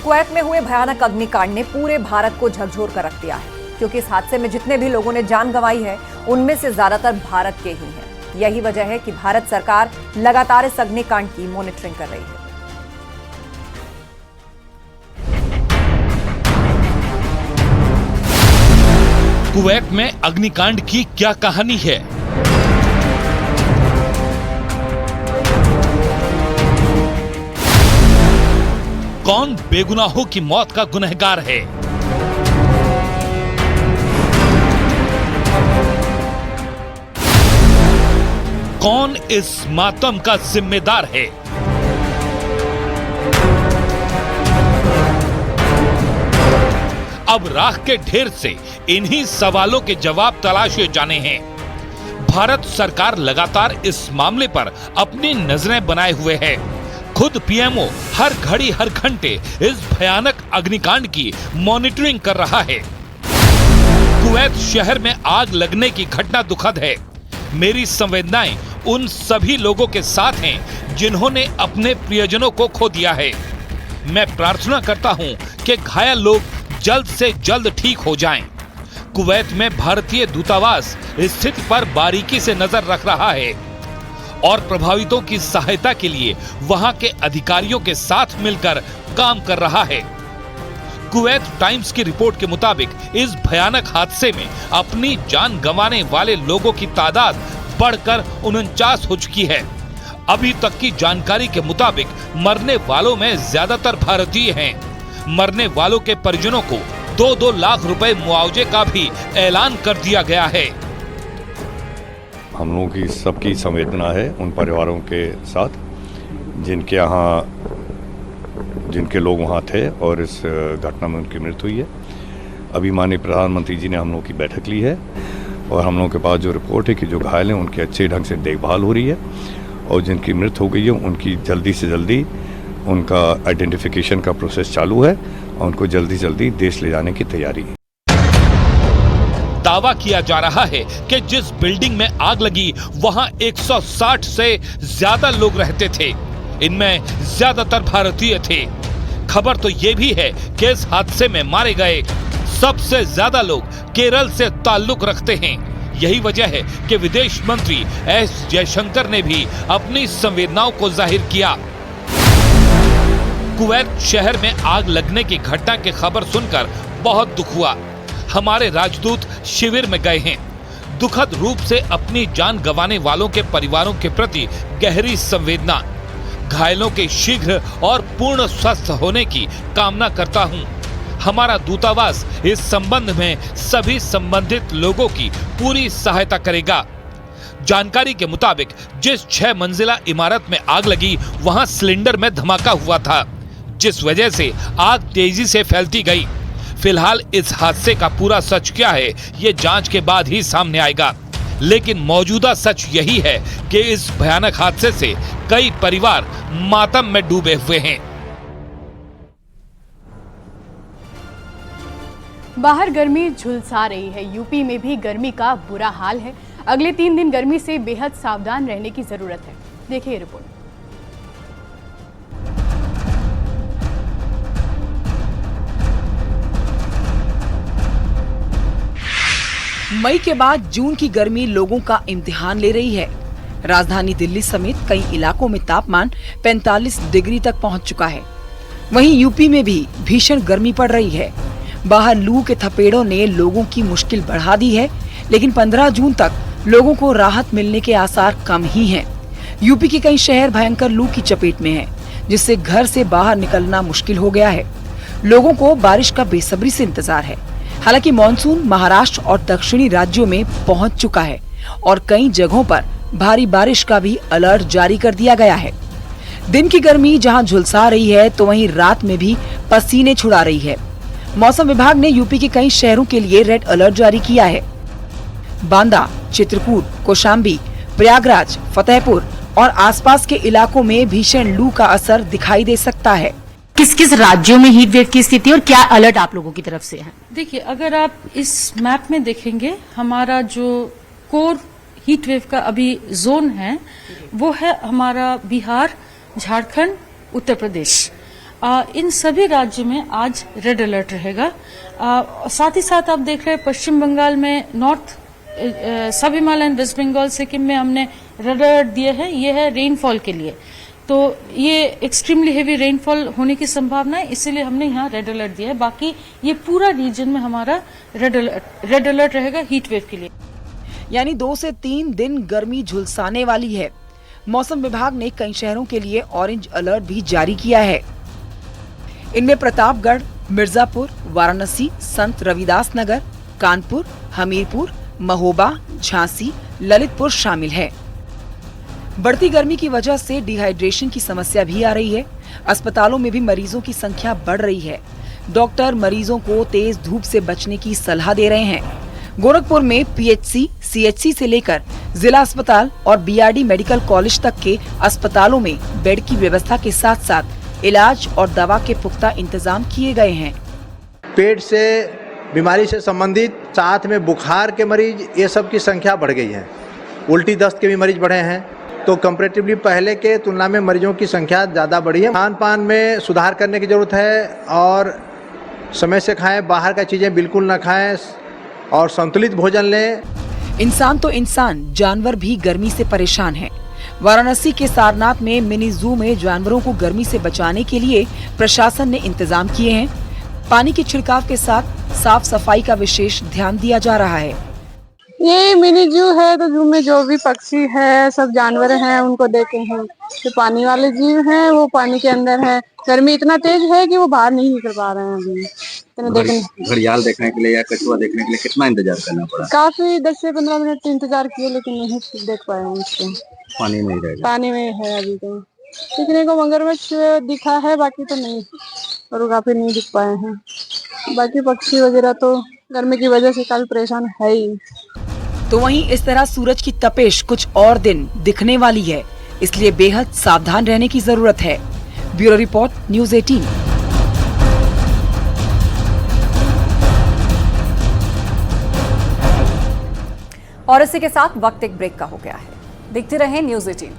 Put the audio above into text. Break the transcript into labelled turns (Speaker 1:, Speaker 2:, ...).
Speaker 1: Kuwait में हुए भयानक अग्निकांड ने पूरे भारत को झकझोर कर रख दिया है, क्योंकि इस हादसे में जितने भी लोगों ने जान गंवाई है उनमें से ज्यादातर भारत के ही हैं। यही वजह है कि भारत सरकार लगातार इस अग्निकांड की मॉनिटरिंग कर रही है।
Speaker 2: कुवैत में अग्निकांड की क्या कहानी है? कौन बेगुनाहों की मौत का गुनहगार है? कौन इस मातम का जिम्मेदार है? अब राख के ढेर से इन्हीं सवालों के जवाब तलाशे जाने हैं। भारत सरकार लगातार इस मामले पर अपनी नजरें बनाए हुए है। खुद पीएमओ हर घड़ी हर घंटे इस भयानक अग्निकांड की मॉनिटरिंग कर रहा है। कुवैत शहर में आग लगने की घटना दुखद है। मेरी संवेदनाएं उन सभी लोगों के साथ हैं जिन्होंने अपने प्रियजनों को खो दिया है। मैं प्रार्थना करता हूं कि घायल लोग जल्द से जल्द ठीक हो जाएं। कुवैत में भारतीय दूतावास स्थिति पर बारीकी से नजर रख रहा है और प्रभावितों की सहायता के लिए वहां के अधिकारियों के साथ मिलकर काम कर रहा है। कुवैत टाइम्स की रिपोर्ट के मुताबिक इस भयानक हादसे में अपनी जान गंवाने वाले लोगों की तादाद बढ़कर 49 हो चुकी है। अभी तक की जानकारी के मुताबिक मरने वालों में ज्यादातर भारतीय हैं। मरने वालों के परिजनों को 2-2 लाख रुपए मुआवजे का भी ऐलान कर दिया गया है।
Speaker 3: हम लोगों की सबकी संवेदना है उन परिवारों के साथ जिनके लोग वहाँ थे और इस घटना में उनकी मृत्यु हुई है। अभी माननीय प्रधानमंत्री जी ने हम लोगों की बैठक ली है और हम लोगों के पास जो रिपोर्ट है कि जो घायल हैं उनकी अच्छे ढंग से देखभाल हो रही है और जिनकी मृत्यु हो गई है उनकी जल्दी से जल्दी उनका आइडेंटिफिकेशन का प्रोसेस चालू है और उनको जल्दी से जल्दी देश ले जाने की तैयारी है।
Speaker 2: दावा किया जा रहा है कि जिस बिल्डिंग में आग लगी वहां 160 से ज्यादा लोग रहते थे। इनमें ज्यादातर भारतीय थे। खबर तो ये भी है कि इस हादसे में मारे गए सबसे ज्यादा लोग केरल से ताल्लुक रखते हैं। यही वजह है कि विदेश मंत्री एस जयशंकर ने भी अपनी संवेदनाओं को जाहिर किया। कुवैत शहर में आग लगने की घटना की खबर सुनकर बहुत दुख हुआ। हमारे राजदूत शिविर में गए हैं। दुखद रूप से अपनी जान गंवाने वालों के परिवारों के प्रति गहरी संवेदना। घायलों के शीघ्र और पूर्ण स्वस्थ होने की कामना करता हूं। हमारा दूतावास इस संबंध में सभी संबंधित लोगों की पूरी सहायता करेगा। जानकारी के मुताबिक जिस 6 मंजिला इमारत में आग लगी वहां सिलेंडर में धमाका हुआ था, जिस वजह से आग तेजी से फैलती गई। फिलहाल इस हादसे का पूरा सच क्या है ये जांच के बाद ही सामने आएगा, लेकिन मौजूदा सच यही है कि इस भयानक हादसे से कई परिवार मातम में डूबे हुए हैं।
Speaker 4: बाहर गर्मी झुलसा रही है। यूपी में भी गर्मी का बुरा हाल है। अगले 3 दिन गर्मी से बेहद सावधान रहने की जरूरत है। देखिए ये रिपोर्ट।
Speaker 5: मई के बाद जून की गर्मी लोगों का इम्तिहान ले रही है। राजधानी दिल्ली समेत कई इलाकों में तापमान 45 डिग्री तक पहुंच चुका है। वहीं यूपी में भी भीषण गर्मी पड़ रही है। बाहर लू के थपेड़ों ने लोगों की मुश्किल बढ़ा दी है, लेकिन 15 जून तक लोगों को राहत मिलने के आसार कम ही हैं। यूपी के कई शहर भयंकर लू की चपेट में हैं, जिससे घर से बाहर निकलना मुश्किल हो गया है। लोगों को बारिश का बेसब्री से इंतजार है। हालांकि मॉनसून महाराष्ट्र और दक्षिणी राज्यों में पहुंच चुका है और कई जगहों पर भारी बारिश का भी अलर्ट जारी कर दिया गया है। दिन की गर्मी जहां झुलसा रही है तो वहीं रात में भी पसीने छुड़ा रही है। मौसम विभाग ने यूपी के कई शहरों के लिए रेड अलर्ट जारी किया है। बांदा, चित्रकूट, कौशाम्बी, प्रयागराज, फतेहपुर और आसपास के इलाकों में भीषण लू का असर दिखाई दे सकता है।
Speaker 6: किस किस राज्यों में हीट वेव की स्थिति और क्या अलर्ट आप लोगों की तरफ से है?
Speaker 7: देखिए, अगर आप इस मैप में देखेंगे, हमारा जो कोर हीट वेव का अभी जोन है वो है हमारा बिहार, झारखंड, उत्तर प्रदेश। इन सभी राज्यों में आज रेड अलर्ट रहेगा। साथ ही साथ आप देख रहे हैं पश्चिम बंगाल में, नॉर्थ सब हिमालयन, वेस्ट बंगाल, सिक्किम में हमने रेड अलर्ट दिए हैं। ये है रेनफॉल के लिए, तो ये एक्सट्रीमली हेवी रेनफॉल होने की संभावना है, इसीलिए हमने यहाँ रेड अलर्ट दिया है। बाकी ये पूरा रीजन में हमारा रेड अलर्ट रहेगा हीट वेव के लिए।
Speaker 5: यानी 2 से 3 दिन गर्मी झुलसाने वाली है। मौसम विभाग ने कई शहरों के लिए ऑरेंज अलर्ट भी जारी किया है। इनमें प्रतापगढ़, मिर्जापुर, वाराणसी, संत रविदास नगर, कानपुर, हमीरपुर, महोबा, झांसी, ललितपुर शामिल है। बढ़ती गर्मी की वजह से डिहाइड्रेशन की समस्या भी आ रही है। अस्पतालों में भी मरीजों की संख्या बढ़ रही है। डॉक्टर मरीजों को तेज धूप से बचने की सलाह दे रहे हैं। गोरखपुर में पीएचसी, सीएचसी से लेकर जिला अस्पताल और बीआरडी मेडिकल कॉलेज तक के अस्पतालों में बेड की व्यवस्था के साथ साथ इलाज और दवा के पुख्ता इंतजाम किए गए हैं।
Speaker 8: पेट से बीमारी से संबंधित, साथ में बुखार के मरीज, ये सब की संख्या बढ़ गई है। उल्टी दस्त के भी मरीज बढ़े हैं, तो कंपैरेटिवली पहले के तुलना में मरीजों की संख्या ज़्यादा बढ़ी है। खान पान में सुधार करने की ज़रूरत है और समय से खाएं, बाहर का चीज़ें बिल्कुल ना खाएं और संतुलित भोजन लें।
Speaker 5: इंसान तो इंसान, जानवर भी गर्मी से परेशान हैं। वाराणसी के सारनाथ में मिनी जू में जानवरों को गर्मी से बचाने के लिए प्रशासन ने इंतजाम किए हैं। पानी के छिड़काव के साथ साफ सफाई का विशेष ध्यान दिया जा रहा है।
Speaker 9: ये मिनी जू है, तो जू में जो भी पक्षी है, सब जानवर हैं, उनको देखे हैं। जो पानी वाले जीव हैं वो पानी के अंदर हैं। गर्मी इतना तेज है कि वो बाहर नहीं निकल पा रहे हैं अभी।
Speaker 10: घड़ियाल देखने के लिए या कछुआ देखने के लिए कितना इंतजार करना पड़ा?
Speaker 9: काफी 10 से 15 मिनट इंतजार किए, लेकिन नहीं देख पाए हम उसको।
Speaker 10: पानी में ही रहेगा।
Speaker 9: पानी में है अभी तो। दिखने को मगरमच्छ दिखा है, बाकी तो नहीं, और काफी नहीं दिख पाए हैं। बाकी पक्षी वगैरह तो गर्मी की वजह से काफी परेशान है ही।
Speaker 5: तो वहीं इस तरह सूरज की तपिश कुछ और दिन दिखने वाली है, इसलिए बेहद सावधान रहने की जरूरत है। Bureau report, news 18।
Speaker 1: और इसी के साथ वक्त एक ब्रेक का हो गया है। देखते रहें न्यूज़ 18।